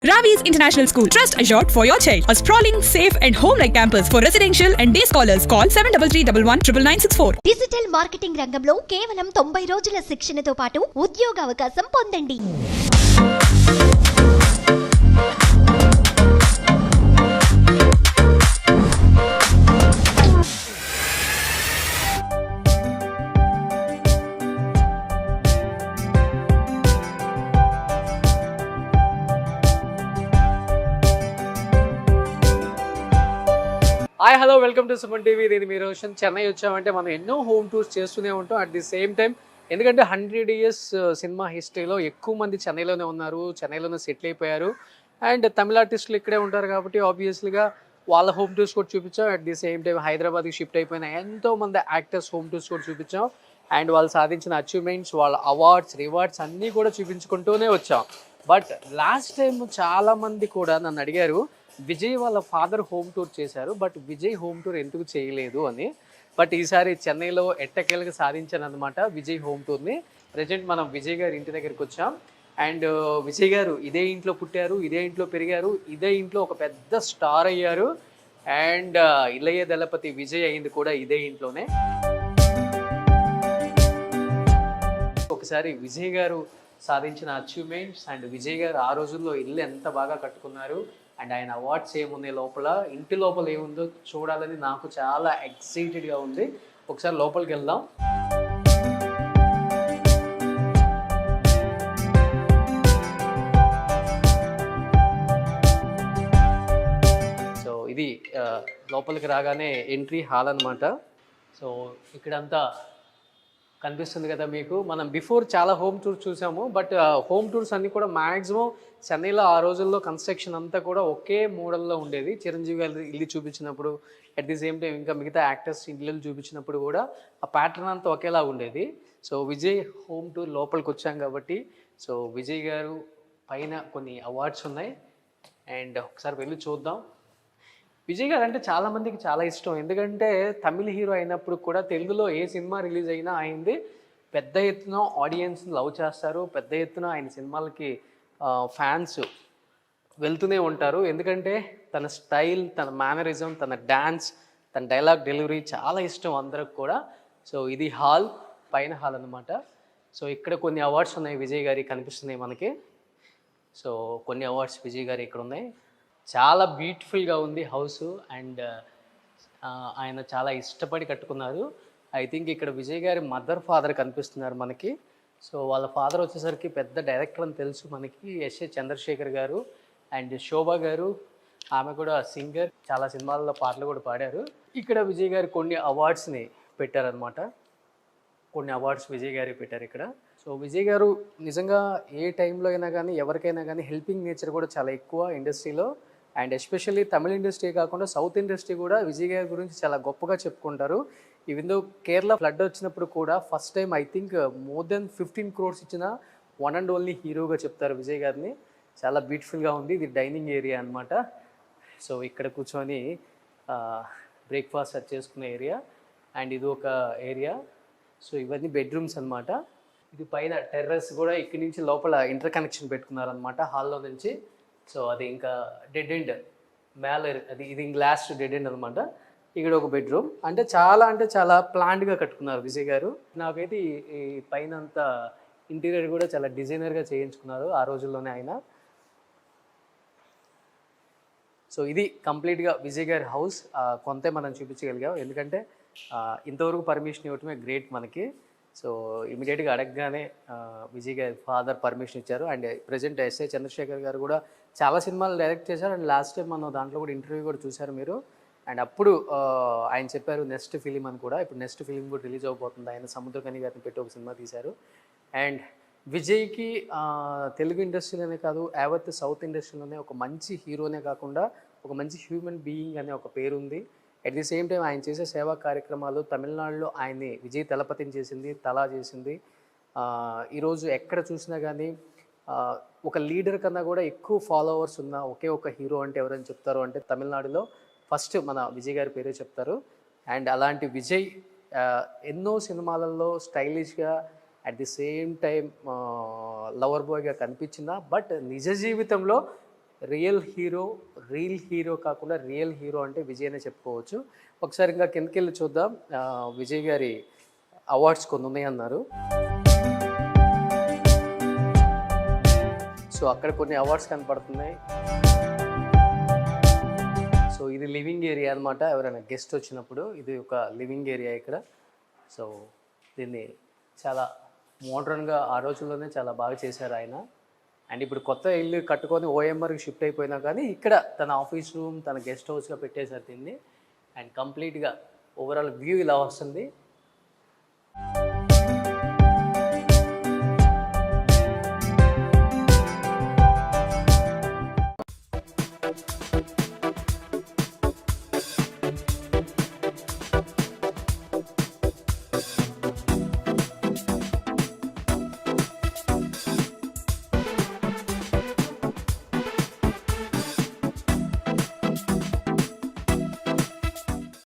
Ravi's International School. Trust assured for your child. A sprawling, safe and home-like campus for residential and day scholars. Call 7331 digital marketing రంగంలో కేవలం 90 రోజుల శిక్షణతో పాటు ఉద్యోగ అవకాశం పొందండి. Hi hello welcome to Suman TV. నేను మీ రోషన్. చెన్నై వచ్చామంటే మనం ఎన్నో హోమ్ టూర్స్ చేస్తూనే ఉంటాం. అట్ ది సేమ్ టైం ఎందుకంటే 100 years సినిమా హిస్టరీలో ఎక్కువ మంది చెన్నైలోనే ఉన్నారు, చెన్నైలోనే సెటిల్ అయిపోయారు. అండ్ తమిళ ఆర్టిస్టులు ఇక్కడే ఉంటారు కాబట్టి ఆబ్వియస్లీగా వాళ్ళ హోమ్ టూర్స్ కూడా చూపించాం. అట్ ది సేమ్ టైం హైదరాబాద్కి షిఫ్ట్ అయిపోయిన ఎంతోమంది యాక్టర్స్ హోమ్ టూర్స్ కూడా చూపించాం. అండ్ వాళ్ళు సాధించిన అచీవ్మెంట్స్, వాళ్ళ అవార్డ్స్, రివార్డ్స్ అన్నీ కూడా చూపించుకుంటూనే వచ్చాం. బట్ లాస్ట్ టైం చాలామంది కూడా నన్ను అడిగారు, విజయ్ వాళ్ళ ఫాదర్ హోమ్ టూర్ చేశారు బట్ విజయ్ హోమ్ టూర్ ఎందుకు చేయలేదు అని. బట్ ఈసారి చెన్నైలో ఎట్టకేలకు సాధించాను అనమాట విజయ్ హోమ్ టూర్ని. ప్రజెంట్ మనం విజయ్ గారి ఇంటి దగ్గరికి వచ్చాం. అండ్ విజయ్ గారు ఇదే ఇంట్లో పుట్టారు, ఇదే ఇంట్లో పెరిగారు, ఇదే ఇంట్లో ఒక పెద్ద స్టార్ అయ్యారు. అండ్ ఇళయ దళపతి విజయ్ అయింది కూడా ఇదే ఇంట్లోనే. ఒకసారి విజయ్ గారు సాధించిన అచీవ్మెంట్స్ అండ్ విజయ్ గారు ఆ రోజుల్లో ఇల్లు ఎంత బాగా కట్టుకున్నారు అండ్ ఆయన అవార్డ్స్ ఏమున్నాయి లోపల, ఇంటి లోపల ఏముందో చూడాలని నాకు చాలా ఎక్సైటెడ్గా ఉంది. ఒకసారి లోపలికి వెళ్దాం. సో ఇది లోపలికి రాగానే ఎంట్రీ హాల్ అనమాట. సో ఇక్కడంతా కనిపిస్తుంది కదా మీకు. మనం బిఫోర్ చాలా హోమ్ టూర్స్ చూసాము బట్ హోమ్ టూర్స్ అన్నీ కూడా మ్యాక్సిమం చెన్నైలో ఆ రోజుల్లో కన్స్ట్రక్షన్ అంతా కూడా ఒకే మోడల్లో ఉండేది. చిరంజీవి గారి ఇల్లు చూపించినప్పుడు, అట్ ది సేమ్ టైం ఇంకా మిగతా యాక్టర్స్ ఇల్లు చూపించినప్పుడు కూడా ఆ ప్యాటర్న్ అంతా ఒకేలా ఉండేది. సో విజయ్ హోమ్ టూర్ లోపలికి వచ్చాం కాబట్టి సో విజయ్ గారు పైన కొన్ని అవార్డ్స్ ఉన్నాయి అండ్ ఒకసారి వెళ్ళి చూద్దాం. విజయ్ గారు అంటే చాలామందికి చాలా ఇష్టం. ఎందుకంటే తమిళ హీరో అయినప్పుడు కూడా తెలుగులో ఏ సినిమా రిలీజ్ అయినా ఆయనది పెద్ద ఎత్తున ఆడియన్స్ని లవ్ చేస్తారు. పెద్ద ఎత్తున ఆయన సినిమాలకి ఫ్యాన్స్ వెళ్తూనే ఉంటారు. ఎందుకంటే తన స్టైల్, తన మేనరిజం, తన డ్యాన్స్, తన డైలాగ్ డెలివరీ చాలా ఇష్టం అందరికి కూడా. సో ఇది హాల్, పైన హాల్ అనమాట. సో ఇక్కడ కొన్ని అవార్డ్స్ ఉన్నాయి విజయ్ గారి కనిపిస్తున్నాయి మనకి. సో కొన్ని అవార్డ్స్ విజయ్ గారి ఇక్కడ ఉన్నాయి. చాలా బ్యూటిఫుల్గా ఉంది హౌస్ అండ్ ఆయన చాలా ఇష్టపడి కట్టుకున్నారు. ఐ థింక్ ఇక్కడ విజయ్ గారి మదర్ ఫాదర్ కనిపిస్తున్నారు మనకి. సో వాళ్ళ ఫాదర్ వచ్చేసరికి పెద్ద డైరెక్టర్ అని తెలుసు మనకి, ఎస్ఏ చంద్రశేఖర్ గారు. అండ్ శోభా గారు, ఆమె కూడా సింగర్, చాలా సినిమాల్లో పాటలు కూడా పాడారు. ఇక్కడ విజయ్ గారు కొన్ని అవార్డ్స్ని పెట్టారనమాట. కొన్ని అవార్డ్స్ విజయ్ గారి పెట్టారు ఇక్కడ. సో విజయ్ గారు నిజంగా ఏ టైంలో అయినా కానీ ఎవరికైనా కానీ హెల్పింగ్ నేచర్ కూడా చాలా ఎక్కువ ఇండస్ట్రీలో. అండ్ ఎస్పెషల్లీ తమిళ ఇండస్ట్రీ కాకుండా సౌత్ ఇండస్ట్రీ కూడా విజయ్ గారి గురించి చాలా గొప్పగా చెప్పుకుంటారు. ఈవెన్ దో కేరళ ఫ్లడ్ వచ్చినప్పుడు కూడా first time I think more than 15 crores ఇచ్చిన వన్ అండ్ ఓన్లీ హీరోగా చెప్తారు విజయ్ గారిని. చాలా బ్యూటిఫుల్గా ఉంది. ఇది డైనింగ్ ఏరియా అనమాట. సో ఇక్కడ కూర్చొని బ్రేక్ఫాస్ట్ చేసుకునే ఏరియా అండ్ ఇది ఒక ఏరియా. సో ఇవన్నీ బెడ్రూమ్స్ అనమాట. ఇది పైన టెర్రస్ కూడా ఇక్కడి నుంచి లోపల ఇంటర్ కనెక్షన్ పెట్టుకున్నారనమాట హాల్లో నుంచి. సో అది ఇంకా డెడ్ ఎండ్ మేళ, అది ఇది ఇంక లాస్ట్ డెడ్ ఎండ్ అనమాట. ఇక్కడ ఒక బెడ్రూమ్. అంటే చాలా ప్లాన్డ్గా కట్టుకున్నారు విజయ్ గారు. నాకైతే ఈ పైన అంతా ఇంటీరియర్ కూడా చాలా డిజైనర్గా చేయించుకున్నారు ఆ రోజుల్లోనే ఆయన. సో ఇది కంప్లీట్గా విజయ్ గారి హౌస్. కొంతే మనం చూపించగలిగాం ఎందుకంటే ఇంతవరకు పర్మిషన్ ఇవ్వటమే గ్రేట్ మనకి. సో ఇమీడియట్గా అడగగానే విజయ్ గారి ఫాదర్ పర్మిషన్ ఇచ్చారు. అండ్ ప్రజెంట్ ఎస్ఏ చంద్రశేఖర్ గారు కూడా చాలా సినిమాలు డైరెక్ట్ చేశారు. అండ్ లాస్ట్ టైం మనం దాంట్లో కూడా ఇంటర్వ్యూ కూడా చూశారు మీరు. అండ్ అప్పుడు ఆయన చెప్పారు నెక్స్ట్ ఫిలిం అని కూడా. ఇప్పుడు నెక్స్ట్ ఫిలిం కూడా రిలీజ్ అవబోతుంది. ఆయన సముద్రకని గారిని పెట్టి ఒక సినిమా తీశారు. అండ్ విజయ్కి తెలుగు ఇండస్ట్రీలోనే కాదు యావత్ సౌత్ ఇండస్ట్రీలోనే ఒక మంచి హీరోనే కాకుండా ఒక మంచి హ్యూమన్ బీయింగ్ అనే ఒక పేరు ఉంది. అట్ ది సేమ్ టైం ఆయన చేసే సేవా కార్యక్రమాలు తమిళనాడులో ఆయన్ని విజయ్ తలపతిని చేసింది, తలా చేసింది. ఈరోజు ఎక్కడ చూసినా కానీ ఒక లీడర్ కన్నా కూడా ఎక్కువ ఫాలోవర్స్ ఉన్న ఒకే ఒక హీరో అంటే ఎవరైనా చెప్తారు అంటే తమిళనాడులో ఫస్ట్ మన విజయ్ గారి పేరే చెప్తారు. అండ్ అలాంటి విజయ్ ఎన్నో సినిమాలలో స్టైలిష్గా at the same time lover బాయ్గా కనిపించిన బట్ నిజ జీవితంలో రియల్ హీరో కాకుండా రియల్ హీరో అంటే విజయ్ అనే చెప్పుకోవచ్చు. ఒకసారి ఇంకా కిందకి వెళ్ళి చూద్దాం. విజయ్ గారి అవార్డ్స్ కొన్ని ఉన్నాయన్నారు. సో అక్కడ కొన్ని అవార్డ్స్ కనపడుతున్నాయి. సో ఇది లివింగ్ ఏరియా అనమాట. ఎవరైనా గెస్ట్ వచ్చినప్పుడు ఇది ఒక లివింగ్ ఏరియా ఇక్కడ. సో దీన్ని చాలా మోడ్రన్గా ఆ రోజుల్లోనే చాలా బాగా చేశారు ఆయన. అండ్ ఇప్పుడు కొత్త ఇల్లు కట్టుకొని ఓఎంఆర్కి షిఫ్ట్ అయిపోయినా కానీ ఇక్కడ తన ఆఫీస్ రూమ్, తన గెస్ట్ హౌస్గా పెట్టేశారు దీన్ని. అండ్ కంప్లీట్గా ఓవరాల్ వ్యూ ఇలా వస్తుంది.